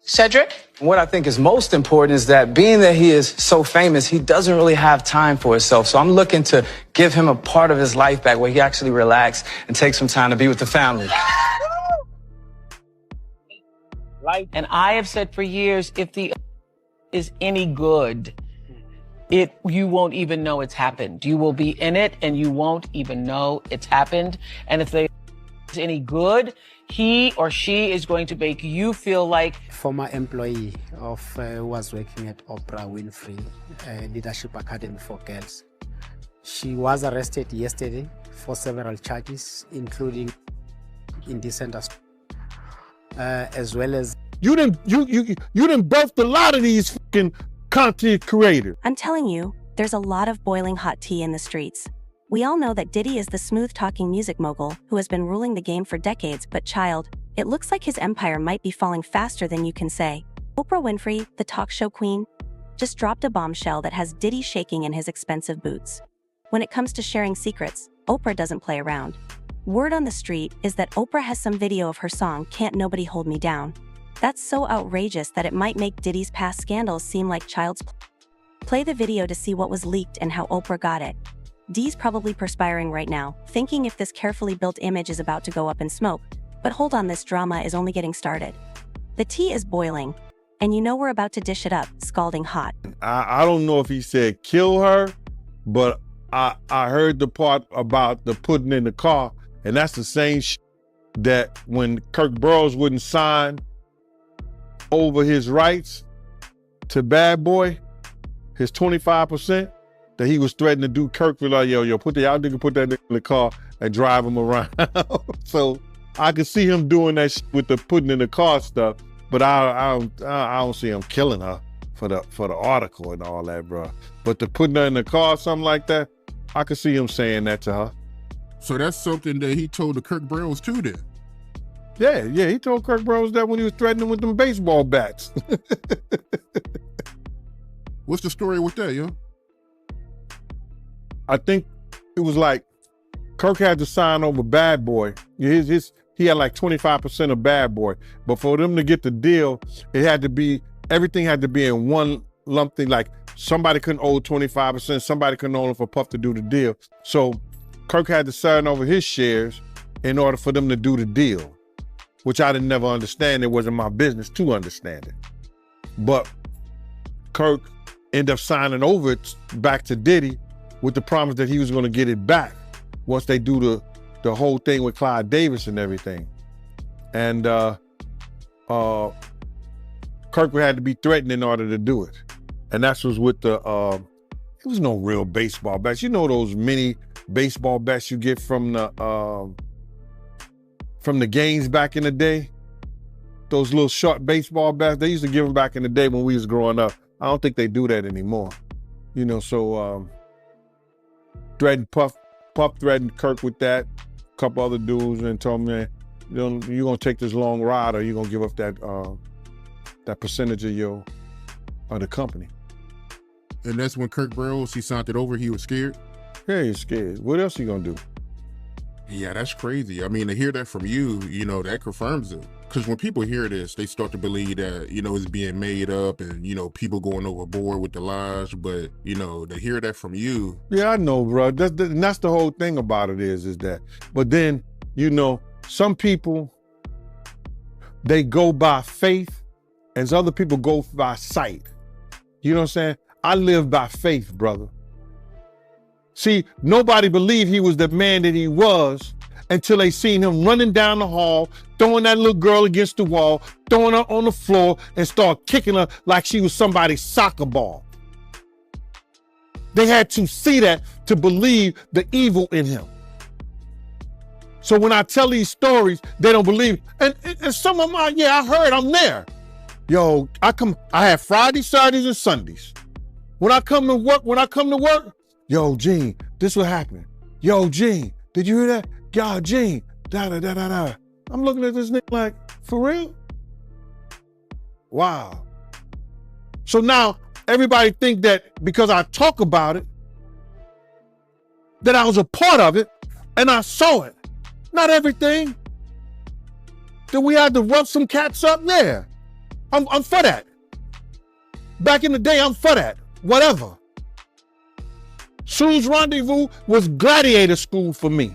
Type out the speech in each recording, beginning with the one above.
Cedric? What I think is most important is that being that he is so famous, he doesn't really have time for himself. So I'm looking to give him a part of his life back where he actually relax and take some time to be with the family. And I have said for years, if the is any good, you won't even know it's happened. You will be in it and you won't even know it's happened. And if they is any good, he or she is going to make you feel like former employee of who was working at Oprah Winfrey Leadership Academy for Girls. She was arrested yesterday for several charges, including indecent assault, as well as you done birthed a lot of these fucking content creators. I'm telling you, there's a lot of boiling hot tea in the streets. We all know that Diddy is the smooth-talking music mogul who has been ruling the game for decades, but child, it looks like his empire might be falling faster than you can say. Oprah Winfrey, the talk show queen, just dropped a bombshell that has Diddy shaking in his expensive boots. When it comes to sharing secrets, Oprah doesn't play around. Word on the street is that Oprah has some video of her song Can't Nobody Hold Me Down. That's so outrageous that it might make Diddy's past scandals seem like child's play. Play the video to see what was leaked and how Oprah got it. D's probably perspiring right now, thinking if this carefully built image is about to go up in smoke. But hold on, this drama is only getting started. The tea is boiling, and you know we're about to dish it up, scalding hot. I don't know if he said kill her, but I heard the part about the putting in the car, and that's the same that when Kirk Burroughs wouldn't sign over his rights to Bad Boy, his 25%, that he was threatening to do. Kirk was like, yo, put that nigga in the car and drive him around. So I could see him doing that shit with the putting in the car stuff, but I don't see him killing her for the article and all that, bro. But the putting her in the car, something like that, I could see him saying that to her. So that's something that he told the Kirk Burroughs too then? Yeah, he told Kirk Burroughs that when he was threatening with them baseball bats. What's the story with that, yo? I think it was like Kirk had to sign over Bad Boy. He had like 25% of Bad Boy, but for them to get the deal, everything had to be in one lump thing. Like somebody couldn't owe 25%, somebody couldn't owe him for Puff to do the deal. So Kirk had to sign over his shares in order for them to do the deal, which I didn't never understand. It wasn't my business to understand it. But Kirk ended up signing over it back to Diddy with the promise that he was going to get it back once they do the whole thing with Clive Davis and everything. And Kirk had to be threatened in order to do it. And that was with it was no real baseball bats. You know those mini baseball bats you get from the games back in the day? Those little short baseball bats, they used to give them back in the day when we was growing up. I don't think they do that anymore. You know, so Puff threatened Kirk with that, a couple other dudes, and told me, you're gonna take this long ride or you're gonna give up that percentage of the company. And that's when Kirk Burroughs, he signed it over, he was scared? Yeah, he's scared. What else he gonna do? Yeah, that's crazy. I mean, to hear that from you, that confirms it. Because when people hear this, they start to believe that, it's being made up and, people going overboard with the lies. But, to hear that from you. Yeah, I know, bro. That's the whole thing about it is that. But then, some people, they go by faith and other people go by sight. You know what I'm saying? I live by faith, brother. See, nobody believed he was the man that he was until they seen him running down the hall, throwing that little girl against the wall, throwing her on the floor, and start kicking her like she was somebody's soccer ball. They had to see that to believe the evil in him. So when I tell these stories, they don't believe. And some of them are, yeah, I heard, I'm there. Yo, I have Fridays, Saturdays, and Sundays. When I come to work, yo, Gene, this what happened. Yo, Gene, did you hear that? Yo, Gene, da-da-da-da-da. I'm looking at this nigga like, for real? Wow. So now everybody think that because I talk about it, that I was a part of it and I saw it. Not everything. Did we have to rough some cats up? Yeah. I'm for that. Back in the day, I'm for that. Whatever. Sue's Rendezvous was gladiator school for me.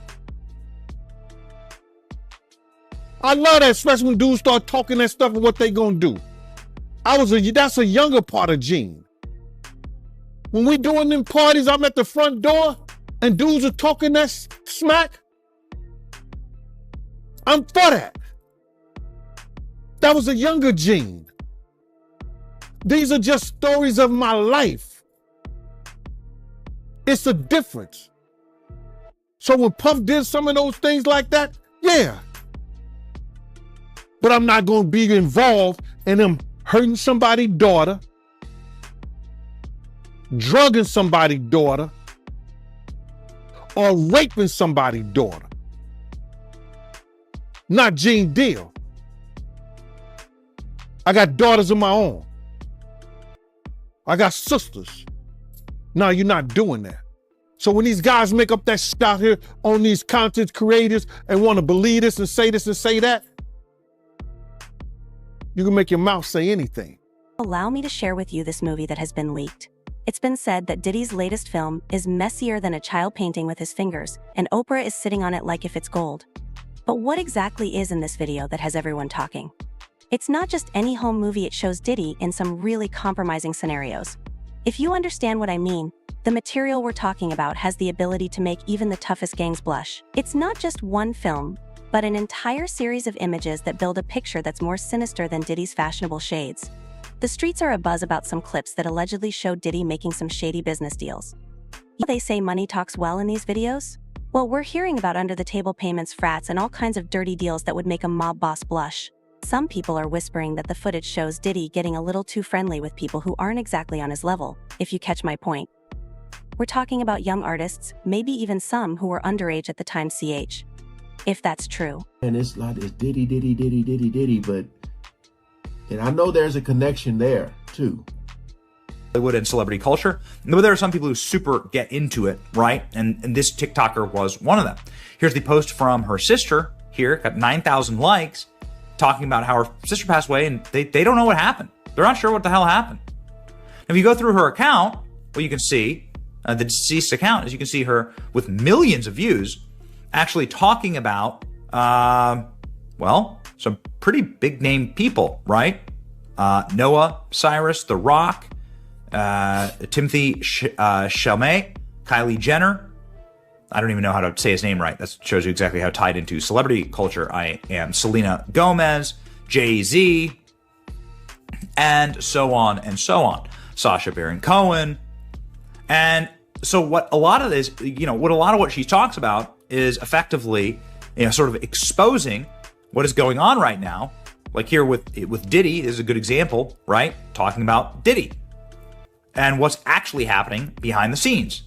I love that, especially when dudes start talking that stuff and what they gonna do. That's a younger part of Gene. When we doing them parties, I'm at the front door and dudes are talking that smack. I'm for that. That was a younger Gene. These are just stories of my life. It's a difference. So when Puff did some of those things like that, yeah. But I'm not going to be involved in them hurting somebody's daughter, drugging somebody's daughter, or raping somebody's daughter. Not Gene Deal. I got daughters of my own. I got sisters. No, you're not doing that. So when these guys make up that shit out here on these content creators and want to believe this and say that, you can make your mouth say anything. Allow me to share with you this movie that has been leaked. It's been said that Diddy's latest film is messier than a child painting with his fingers, and Oprah is sitting on it like if it's gold. But what exactly is in this video that has everyone talking? It's not just any home movie, it shows Diddy in some really compromising scenarios. If you understand what I mean, the material we're talking about has the ability to make even the toughest gangs blush. It's not just one film, but an entire series of images that build a picture that's more sinister than Diddy's fashionable shades. The streets are abuzz about some clips that allegedly show Diddy making some shady business deals. They say money talks well in these videos? Well, we're hearing about under-the-table payments, frats, and all kinds of dirty deals that would make a mob boss blush. Some people are whispering that the footage shows Diddy getting a little too friendly with people who aren't exactly on his level, if you catch my point. We're talking about young artists, maybe even some who were underage at the time CH. If that's true. And it's like, it's Diddy, but, and I know there's a connection there too. Hollywood and celebrity culture, but there are some people who super get into it, right? And this TikToker was one of them. Here's the post from her sister here, got 9,000 likes, talking about how her sister passed away and they don't know what happened. They're not sure what the hell happened. If you go through her account, what you can see, the deceased account, is you can see her with millions of views actually talking about, well, some pretty big name people, right? Noah Cyrus, The Rock, Timothy Chalamet, Kylie Jenner. I don't even know how to say his name right. That shows you exactly how tied into celebrity culture I am. Selena Gomez, Jay-Z, and so on and so on. Sacha Baron Cohen. And so what a lot of this, what she talks about is effectively, sort of exposing what is going on right now. Like here with Diddy is a good example, right? Talking about Diddy and what's actually happening behind the scenes.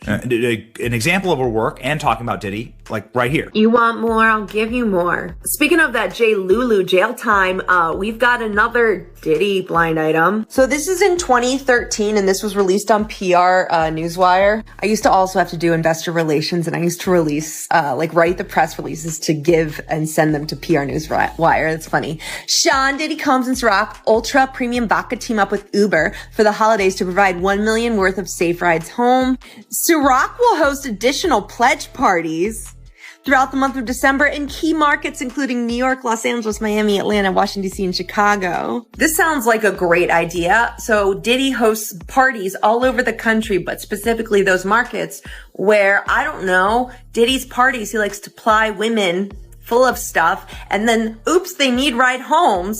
An example of her work and talking about Diddy, like right here. You want more? I'll give you more. Speaking of that J. Lulu jail time, we've got another Diddy blind item. So this is in 2013 and this was released on PR Newswire. I used to also have to do investor relations and I used to release, write the press releases to give and send them to PR Newswire. That's funny. Sean Diddy Combs and Ciroc Ultra Premium Vodka team up with Uber for the holidays to provide $1 million worth of safe rides home. Ciroc will host additional pledge parties throughout the month of December in key markets including New York, Los Angeles, Miami, Atlanta, Washington, D.C., and Chicago. This sounds like a great idea. So Diddy hosts parties all over the country, but specifically those markets where, I don't know, Diddy's parties, he likes to ply women full of stuff and then, oops, they need rides home.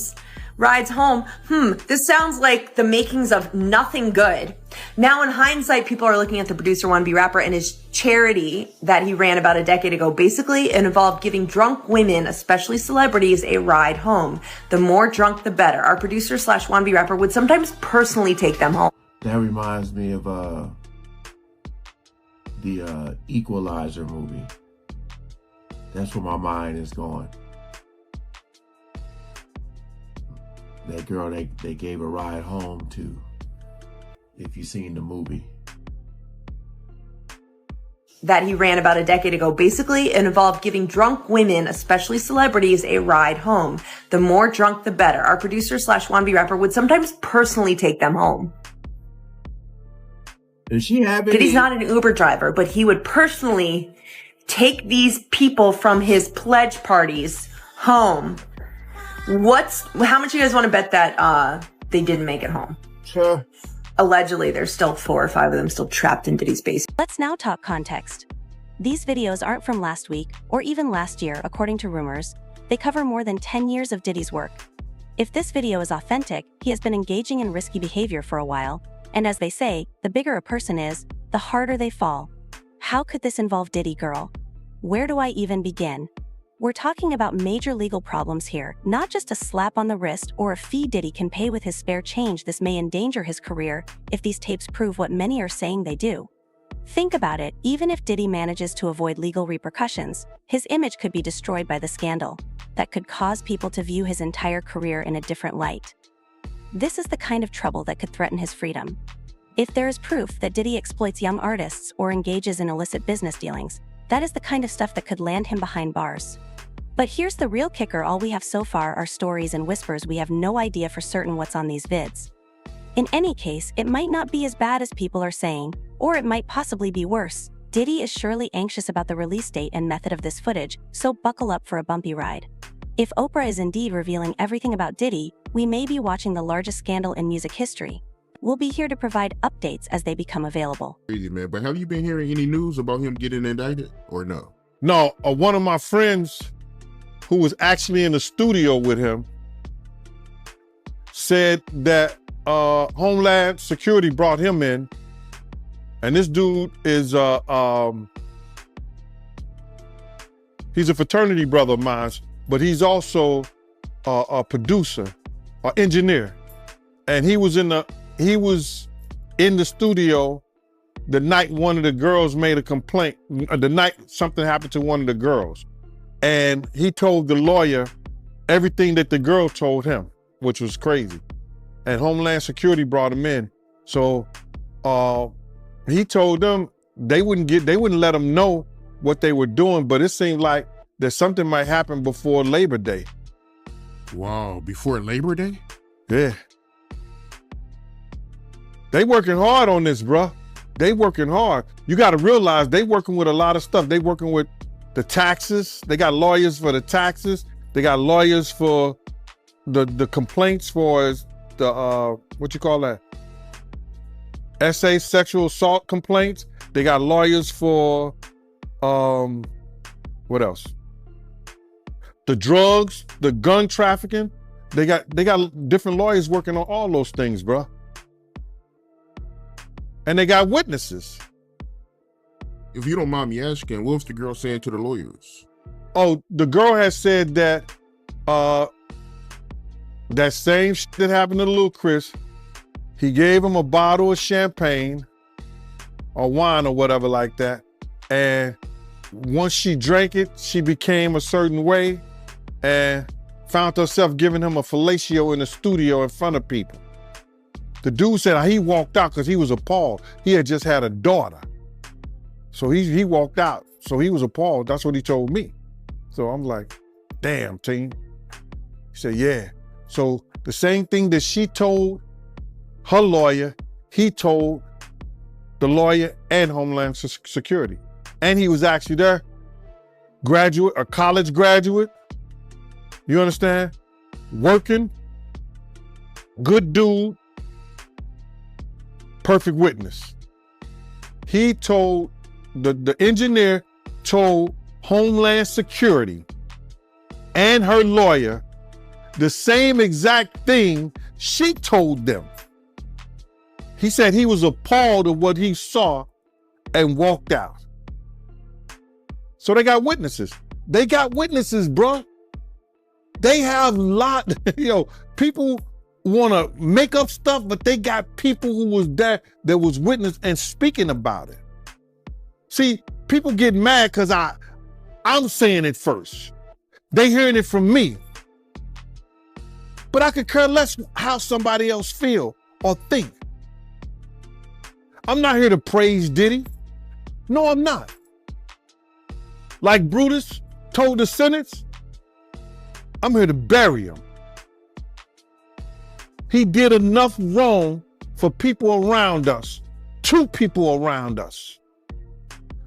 This sounds like the makings of nothing good. Now in hindsight, people are looking at the producer wannabe rapper and his charity that he ran about a decade ago. Basically, it involved giving drunk women, especially celebrities, a ride home. The more drunk, the better. Our producer / wannabe rapper would sometimes personally take them home. That reminds me of the Equalizer movie. That's where my mind is going. That girl they gave a ride home to, if you've seen the movie. that he ran about a decade ago. Basically, it involved giving drunk women, especially celebrities, a ride home. The more drunk, the better. Our producer / wannabe rapper would sometimes personally take them home. Does she have any? Diddy's not an Uber driver, but he would personally take these people from his pledge parties home. How much you guys want to bet that they didn't make it home? Sure. Allegedly, there's still 4 or 5 of them still trapped in Diddy's basement. Let's now talk context. These videos aren't from last week or even last year, according to rumors. They cover more than 10 years of Diddy's work. If this video is authentic, he has been engaging in risky behavior for a while, and as they say, the bigger a person is, the harder they fall. How could this involve Diddy, girl? Where do I even begin? We're talking about major legal problems here, not just a slap on the wrist or a fee Diddy can pay with his spare change. This may endanger his career if these tapes prove what many are saying they do. Think about it, even if Diddy manages to avoid legal repercussions, his image could be destroyed by the scandal. That could cause people to view his entire career in a different light. This is the kind of trouble that could threaten his freedom. If there is proof that Diddy exploits young artists or engages in illicit business dealings, that is the kind of stuff that could land him behind bars. But here's the real kicker: all we have so far are stories and whispers. We have no idea for certain what's on these vids. In any case, it might not be as bad as people are saying, or it might possibly be worse. Diddy is surely anxious about the release date and method of this footage, so buckle up for a bumpy ride. If Oprah is indeed revealing everything about Diddy, we may be watching the largest scandal in music history. We'll be here to provide updates as they become available. Crazy, man. But have you been hearing any news about him getting indicted or no? No, one of my friends who was actually in the studio with him said that Homeland Security brought him in, and this dude is he's a fraternity brother of mine, but he's also a producer, an engineer, and he was in the studio the night one of the girls made a complaint. The night something happened to one of the girls. And he told the lawyer everything that the girl told him, which was crazy. And Homeland Security brought him in. So he told them they wouldn't let him know what they were doing, but it seemed like that something might happen before Labor Day. Wow, before Labor Day? Yeah. They working hard on this, bruh. They working hard. You got to realize they working with a lot of stuff. They working with the taxes. They got lawyers for the taxes. They got lawyers for the complaints for the what you call that? SA sexual assault complaints. They got lawyers for what else? The drugs, the gun trafficking. They got different lawyers working on all those things, bruh. And they got witnesses. If you don't mind me asking, what was the girl saying to the lawyers? Oh, the girl has said that that same shit that happened to Lil Chris, he gave him a bottle of champagne or wine or whatever like that. And once she drank it, she became a certain way and found herself giving him a fellatio in the studio in front of people. The dude said he walked out because he was appalled. He had just had a daughter. So he walked out. So he was appalled. That's what he told me. So I'm like, damn, team. He said, yeah. So the same thing that she told her lawyer, he told the lawyer and Homeland Security. And he was actually there, a college graduate. You understand? Working, good dude, perfect witness. He told, the engineer told Homeland Security and her lawyer the same exact thing she told them. He said he was appalled at what he saw and walked out. So they got witnesses. They got witnesses, bro. They have people want to make up stuff, but they got people who was there that was witness and speaking about it. See, people get mad because I'm saying it first. They hearing it from me. But I could care less how somebody else feel or think. I'm not here to praise Diddy. No, I'm not. Like Brutus told the sentence, I'm here to bury him. He did enough wrong for people around us, to people around us.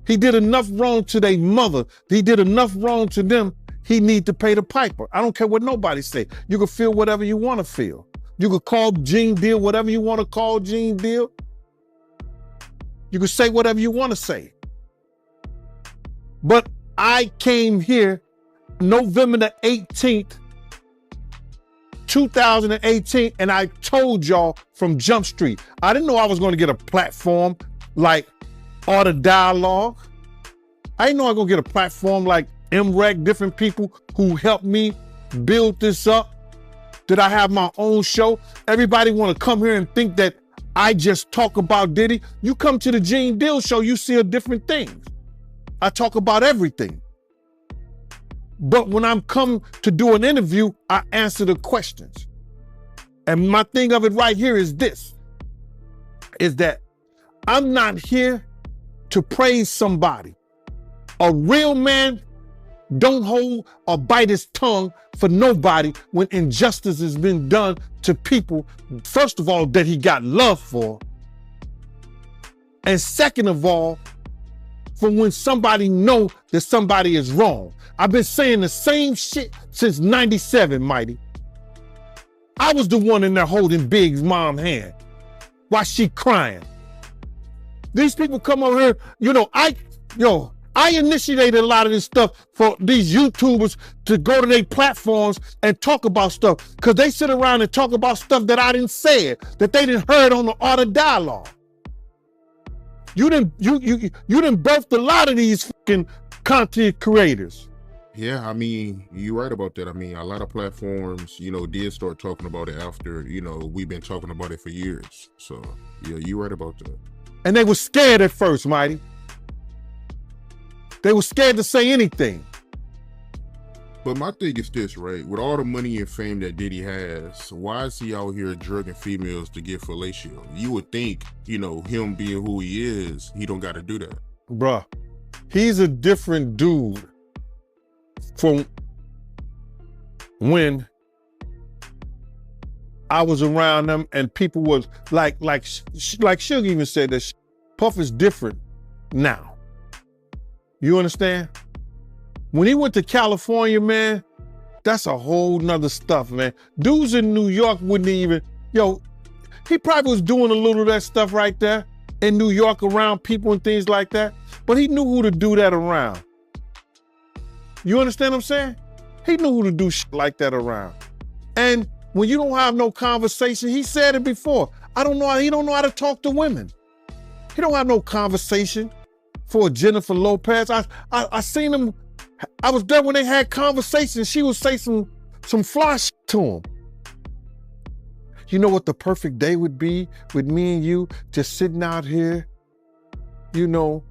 He did enough wrong to their mother. He did enough wrong to them. He need to pay the piper. I don't care what nobody say. You can feel whatever you want to feel. You can call Gene Deal whatever you want to call Gene Deal. You can say whatever you want to say. But I came here November the 18th, 2018, and I told y'all from Jump Street, I didn't know I was going to get a platform like Art of Dialogue. I didn't know I was going to get a platform like MREC, different people who helped me build this up. Did I have my own show? Everybody want to come here and think that I just talk about Diddy. You come to the Gene Deal show, you see a different things. I talk about everything. But when I'm come to do an interview, I answer the questions. And my thing of it right here is this, is that I'm not here to praise somebody. A real man don't hold or bite his tongue for nobody when injustice has been done to people, first of all, that he got love for. And second of all, for when somebody know that somebody is wrong. I've been saying the same shit since 97, Mighty. I was the one in there holding Big's mom's hand while she crying. These people come over here, I initiated a lot of this stuff for these YouTubers to go to their platforms and talk about stuff, because they sit around and talk about stuff that I didn't say, that they didn't heard on the Art of Dialogue. You didn't birthed a lot of these fucking content creators. Yeah, I mean, you're right about that. I mean, a lot of platforms, did start talking about it after, we've been talking about it for years. So, yeah, you're right about that. And they were scared at first, Mighty. They were scared to say anything. But my thing is this, right? With all the money and fame that Diddy has, why is he out here drugging females to get fellatio? You would think, him being who he is, he don't got to do that. Bruh, he's a different dude from when I was around him and people was like Suge even said that Puff is different now. You understand? When he went to California, man, that's a whole nother stuff, man. Dudes in New York wouldn't even, he probably was doing a little of that stuff right there in New York around people and things like that, but he knew who to do that around. You understand what I'm saying? He knew who to do shit like that around. And when you don't have no conversation, he said it before, he don't know how to talk to women. He don't have no conversation for Jennifer Lopez. I seen him, I was there when they had conversations. She would say some fly shit to him. You know what the perfect day would be with me and you just sitting out here, eating,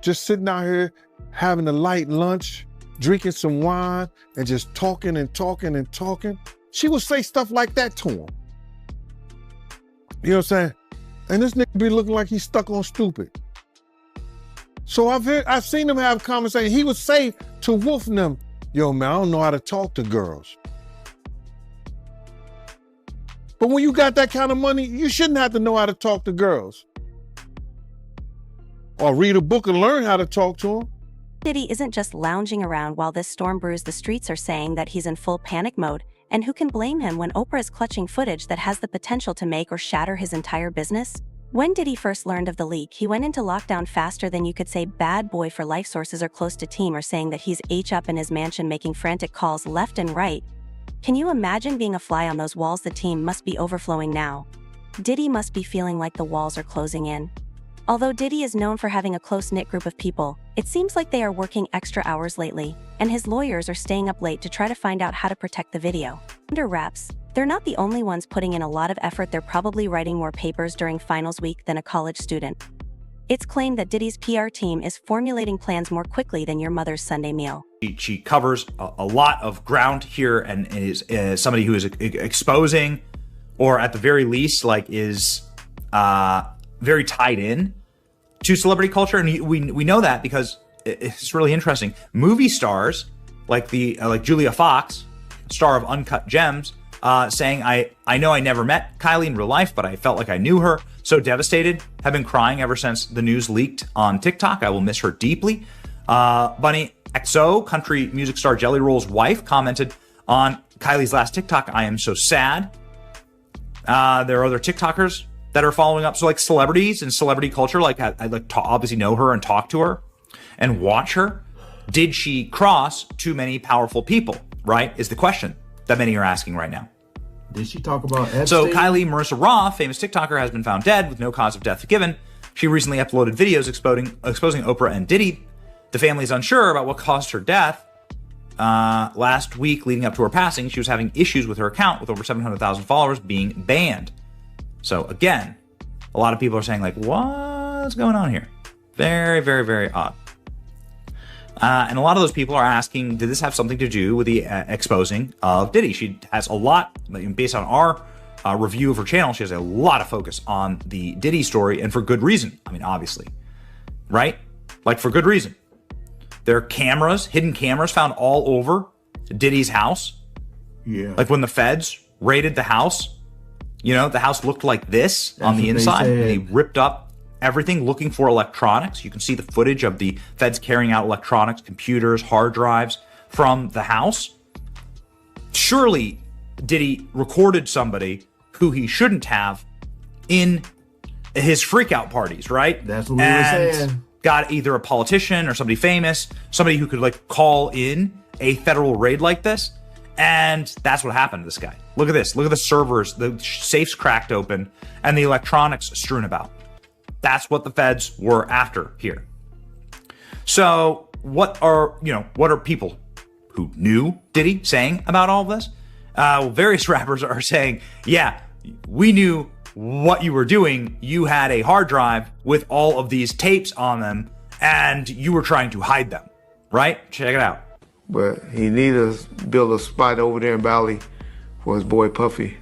just sitting out here, having a light lunch, drinking some wine, and just talking and talking and talking. She would say stuff like that to him. You know what I'm saying? And this nigga be looking like he's stuck on stupid. So I've seen him have conversations. He would say to Wolf and them, yo, man, I don't know how to talk to girls. But when you got that kind of money, you shouldn't have to know how to talk to girls. Or read a book and learn how to talk to them. Diddy isn't just lounging around while this storm brews. The streets are saying that he's in full panic mode, and who can blame him when Oprah is clutching footage that has the potential to make or shatter his entire business? When Diddy first learned of the leak, he went into lockdown faster than you could say. Bad boy for life. Sources are close to Team are saying that he's up in his mansion making frantic calls left and right. Can you imagine being a fly on those walls? The team must be overflowing now. Diddy must be feeling like the walls are closing in. Although Diddy is known for having a close-knit group of people, it seems like they are working extra hours lately, and his lawyers are staying up late to try to find out how to protect the video. Under wraps, they're not the only ones putting in a lot of effort. They're probably writing more papers during finals week than a college student. It's claimed that Diddy's PR team is formulating plans more quickly than your mother's Sunday meal. She covers a lot of ground here and is somebody who is exposing, or at the very least, is very tied in to celebrity culture, and we know that because it's really interesting. Movie stars like Julia Fox, star of Uncut Gems, saying, I know I never met Kylie in real life, but I felt like I knew her. So devastated, have been crying ever since the news leaked on TikTok. I will miss her deeply. Bunny XO, country music star Jelly Roll's wife, commented on Kylie's last TikTok, I am so sad. There are other TikTokers that are following up. So like celebrities and celebrity culture, like I like to obviously know her and talk to her and watch her. Did she cross too many powerful people, right? Is the question that many are asking right now. Did she talk about Epstein? So Kylie Marissa Roth, famous TikToker, has been found dead with no cause of death given. She recently uploaded videos exposing Oprah and Diddy. The family is unsure about what caused her death. Last week, leading up to her passing, she was having issues with her account with over 700,000 followers being banned. So again, a lot of people are saying like, what's going on here? Very, very, very odd. And a lot of those people are asking, did this have something to do with the exposing of Diddy? She has a lot, based on our review of her channel, she has a lot of focus on the Diddy story, and for good reason. I mean, obviously, right? Like for good reason. There are cameras, hidden cameras found all over Diddy's house. Yeah. Like when the feds raided the house, you know, the house looked like this on the inside. They ripped up everything looking for electronics. You can see the footage of the feds carrying out electronics, computers, hard drives from the house. Surely Diddy recorded somebody who he shouldn't have in his freakout parties, right? That's what we were saying. Got either a politician or somebody famous, somebody who could like call in a federal raid like this. And that's what happened to this guy. Look at this. Look at the servers, the safes cracked open, and the electronics strewn about. That's what the feds were after here. So what are people who knew Diddy saying about all of this? Various rappers are saying, yeah, we knew what you were doing. You had a hard drive with all of these tapes on them, and you were trying to hide them, right? Check it out. But he needed to build a spot over there in Bali for his boy Puffy.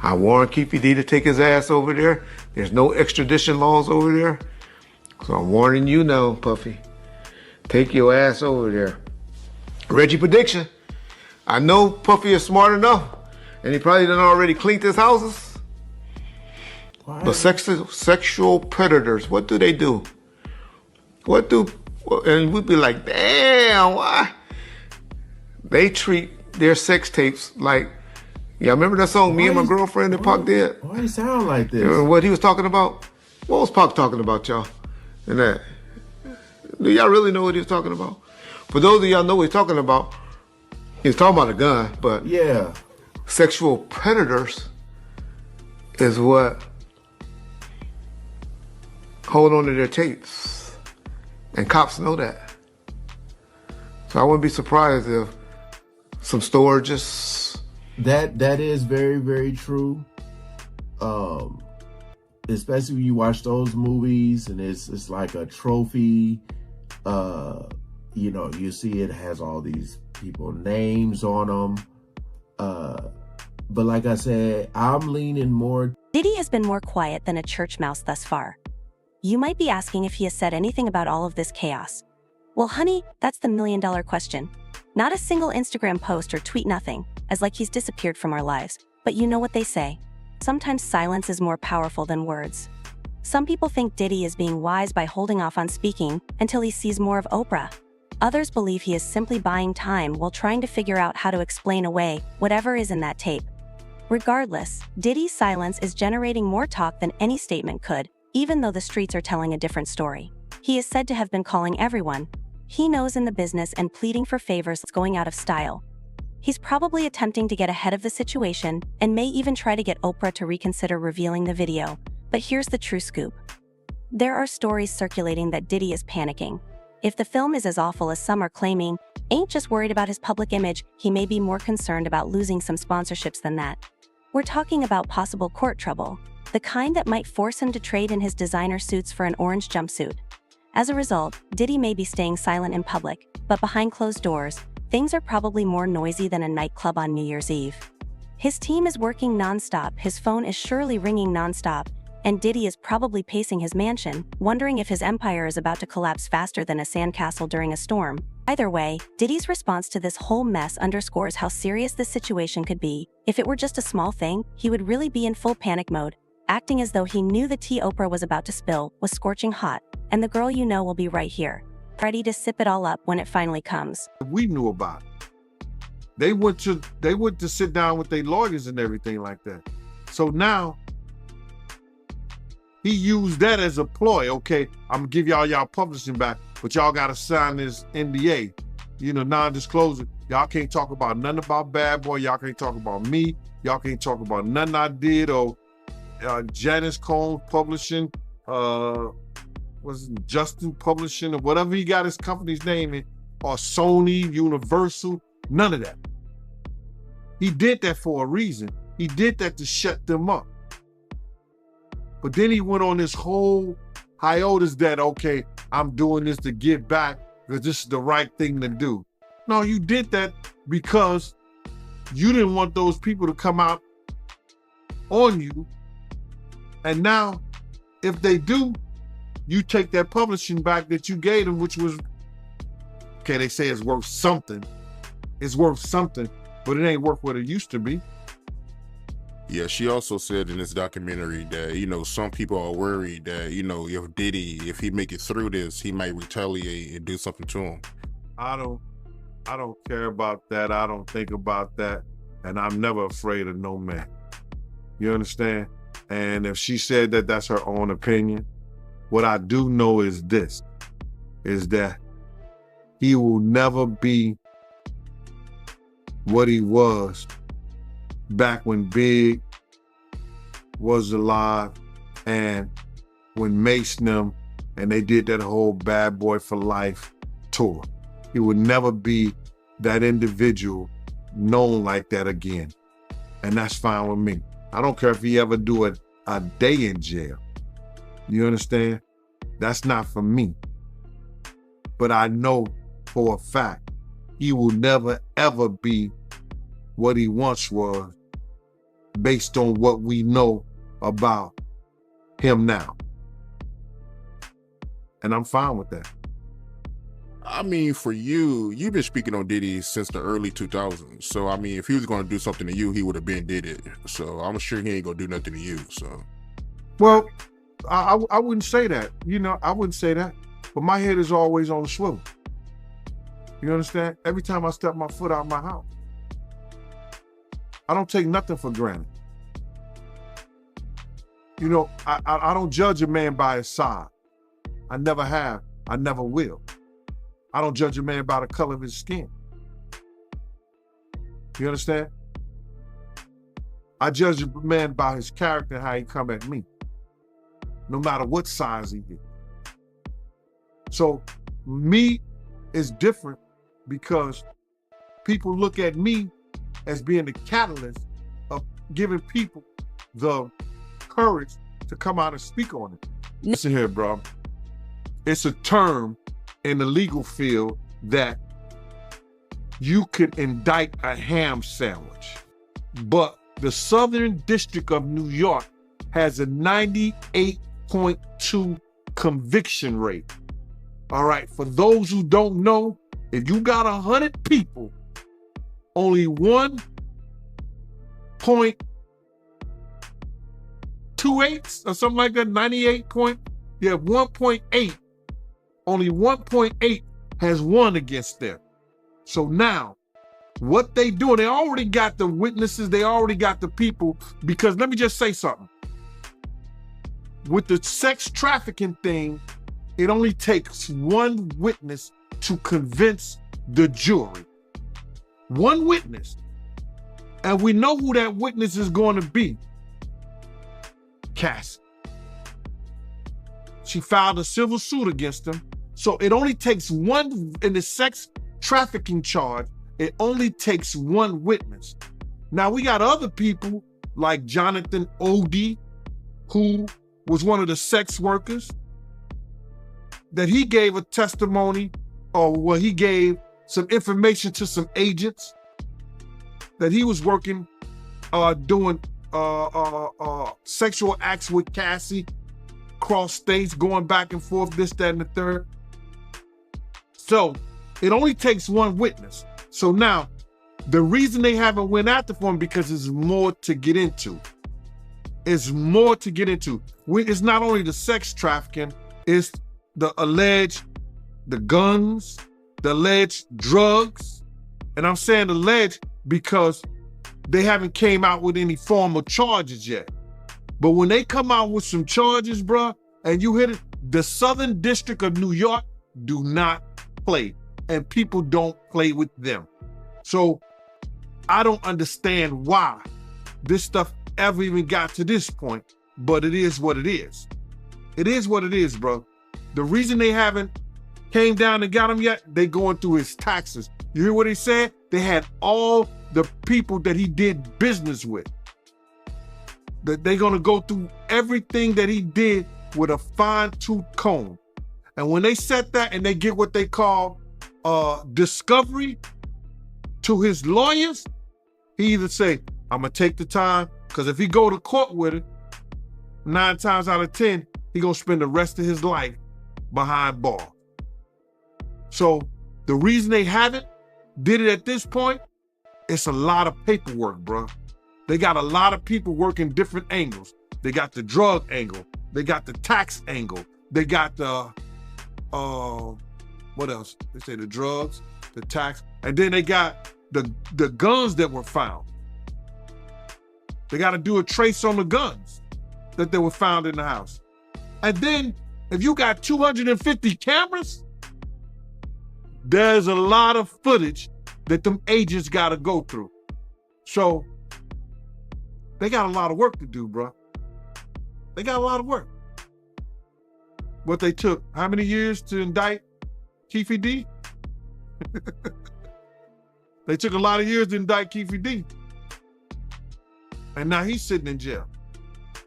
I warned Keefe D to take his ass over there. There's no extradition laws over there. So I'm warning you now, Puffy. Take your ass over there. Reggie prediction. I know Puffy is smart enough, and he probably done already cleaned his houses. Why? But sexual predators, what do they do? And we'd be like, damn, why? They treat their sex tapes like, yeah, remember that song, Me and My Girlfriend, that Pac did? Why do you sound like this? What he was talking about? What was Pac talking about, y'all? And that. Do y'all really know what he was talking about? For those of y'all know what he's talking about, he was talking about a gun, but yeah, sexual predators is what hold on to their tapes. And cops know that. So I wouldn't be surprised if some storages. That is very, very true. Especially when you watch those movies and it's like a trophy. You see it has all these people names on them. But like I said, I'm leaning more. Diddy has been more quiet than a church mouse thus far. You might be asking if he has said anything about all of this chaos. Well, honey, that's the million-dollar question. Not a single Instagram post or tweet, nothing, as like he's disappeared from our lives. But you know what they say. Sometimes silence is more powerful than words. Some people think Diddy is being wise by holding off on speaking until he sees more of Oprah. Others believe he is simply buying time while trying to figure out how to explain away whatever is in that tape. Regardless, Diddy's silence is generating more talk than any statement could, even though the streets are telling a different story. He is said to have been calling everyone he knows in the business and pleading for favors going out of style. He's probably attempting to get ahead of the situation and may even try to get Oprah to reconsider revealing the video. But here's the true scoop. There are stories circulating that Diddy is panicking. If the film is as awful as some are claiming, ain't just worried about his public image, he may be more concerned about losing some sponsorships than that. We're talking about possible court trouble. The kind that might force him to trade in his designer suits for an orange jumpsuit. As a result, Diddy may be staying silent in public, but behind closed doors, things are probably more noisy than a nightclub on New Year's Eve. His team is working nonstop, his phone is surely ringing nonstop, and Diddy is probably pacing his mansion, wondering if his empire is about to collapse faster than a sandcastle during a storm. Either way, Diddy's response to this whole mess underscores how serious this situation could be. If it were just a small thing, he would really be in full panic mode, acting as though he knew the tea Oprah was about to spill was scorching hot, and the girl you know will be right here, ready to sip it all up when it finally comes. We knew about it. They went to sit down with their lawyers and everything like that. So now, he used that as a ploy. Okay, I'm gonna give y'all publishing back, but y'all gotta sign this NDA, non-disclosure. Y'all can't talk about nothing about Bad Boy. Y'all can't talk about me. Y'all can't talk about nothing I did or Janice Combs Publishing, Justin Publishing or whatever he got his company's name in, or Sony, Universal, none of that. He did that for a reason. He did that to shut them up. But then he went on this whole hiatus that, okay, I'm doing this to give back because this is the right thing to do. No, you did that because you didn't want those people to come out on you. And now, if they do, you take that publishing back that you gave them, which was, okay, they say it's worth something. It's worth something, but it ain't worth what it used to be. Yeah, she also said in this documentary that, some people are worried that, if Diddy, if he make it through this, he might retaliate and do something to him. I don't care about that. I don't think about that. And I'm never afraid of no man. You understand? And if she said that that's her own opinion, what I do know is this, is that he will never be what he was back when Big was alive and when Mace them and they did that whole Bad Boy for Life tour. He would never be that individual known like that again. And that's fine with me. I don't care if he ever do a day in jail. You understand? That's not for me. But I know for a fact he will never ever be what he once was based on what we know about him now. And I'm fine with that. I mean, for you've been speaking on Diddy since the early 2000s. So, I mean, if he was going to do something to you, he would have been did it. So I'm sure he ain't going to do nothing to you, so. Well, I wouldn't say that. I wouldn't say that. But my head is always on the swivel. You understand? Every time I step my foot out of my house, I don't take nothing for granted. I don't judge a man by his side. I never have. I never will. I don't judge a man by the color of his skin. You understand? I judge a man by his character and how he come at me, no matter what size he is. So me is different because people look at me as being the catalyst of giving people the courage to come out and speak on it. Listen here, bro. It's a term in the legal field that you could indict a ham sandwich, but the Southern District of New York has a 98.2 conviction rate. All right, for those who don't know, if you got 100 people, only 1.28 or something like that, 1.8, only 1.8 has won against them. So now, what they do, they already got the witnesses, they already got the people, because let me just say something. With the sex trafficking thing, it only takes one witness to convince the jury. One witness. And we know who that witness is going to be. Cassie. She filed a civil suit against him. So it only takes one, in the sex trafficking charge, it only takes one witness. Now we got other people like Jonathan Odie, who was one of the sex workers, that he gave a testimony, or he gave some information to some agents that he was working, doing sexual acts with Cassie, cross states, going back and forth, this, that, and the third. So it only takes one witness. So now, the reason they haven't went after for him because there's more to get into. It's more to get into. It's not only the sex trafficking, it's the guns, the alleged drugs. And I'm saying alleged because they haven't came out with any formal charges yet. But when they come out with some charges, bruh, and you hit it, the Southern District of New York do not play. And people don't play with them. So I don't understand why this stuff ever even got to this point, but it is what it is. It is what it is, bro. The reason they haven't came down and got him yet, they going through his taxes. You hear what he said? They had all the people that he did business with. That they're gonna go through everything that he did with a fine-tooth comb. And when they set that and they get what they call discovery to his lawyers, he either say, I'm gonna take the time, because if he go to court with it, 9 times out of 10, he gonna spend the rest of his life behind bars. So the reason they haven't did it at this point, it's a lot of paperwork, bro. They got a lot of people working different angles. They got the drug angle. They got the tax angle. They got the, what else? They say the drugs, the tax, and then they got the guns that were found. They got to do a trace on the guns that they were found in the house. And then if you got 250 cameras, there's a lot of footage that them agents got to go through. So they got a lot of work to do, bro. They got a lot of work. What they took, how many years to indict Keefe D? They took a lot of years to indict Keefe D. And now he's sitting in jail.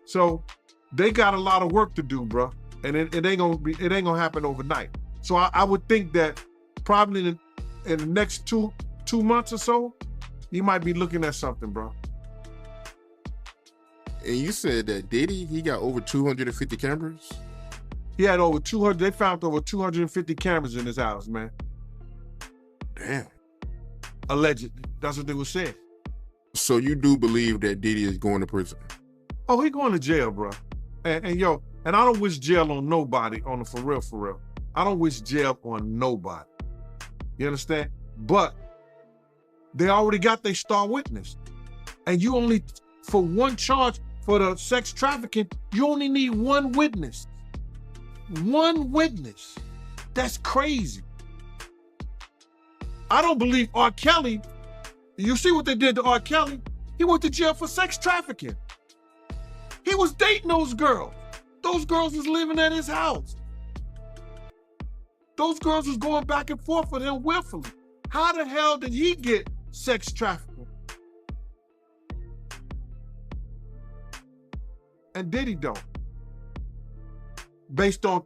So they got a lot of work to do, bro. And it ain't gonna happen overnight. So I would think that probably in the next two months or so, you might be looking at something, bro. And you said that Diddy, he got over 250 cameras? He had over 200, they found over 250 cameras in his house, man. Damn. Allegedly. That's what they were saying. So you do believe that Diddy is going to prison? Oh, he going to jail, bro. And I don't wish jail on nobody, on the for real. I don't wish jail on nobody. You understand? But they already got their star witness. And you only, for one charge, for the sex trafficking, you only need one witness. One witness. That's crazy. I don't believe R. Kelly, you see what they did to R. Kelly? He went to jail for sex trafficking. He was dating those girls. Those girls was living at his house. Those girls was going back and forth with him willfully. How the hell did he get sex trafficking? And Diddy don't. Based on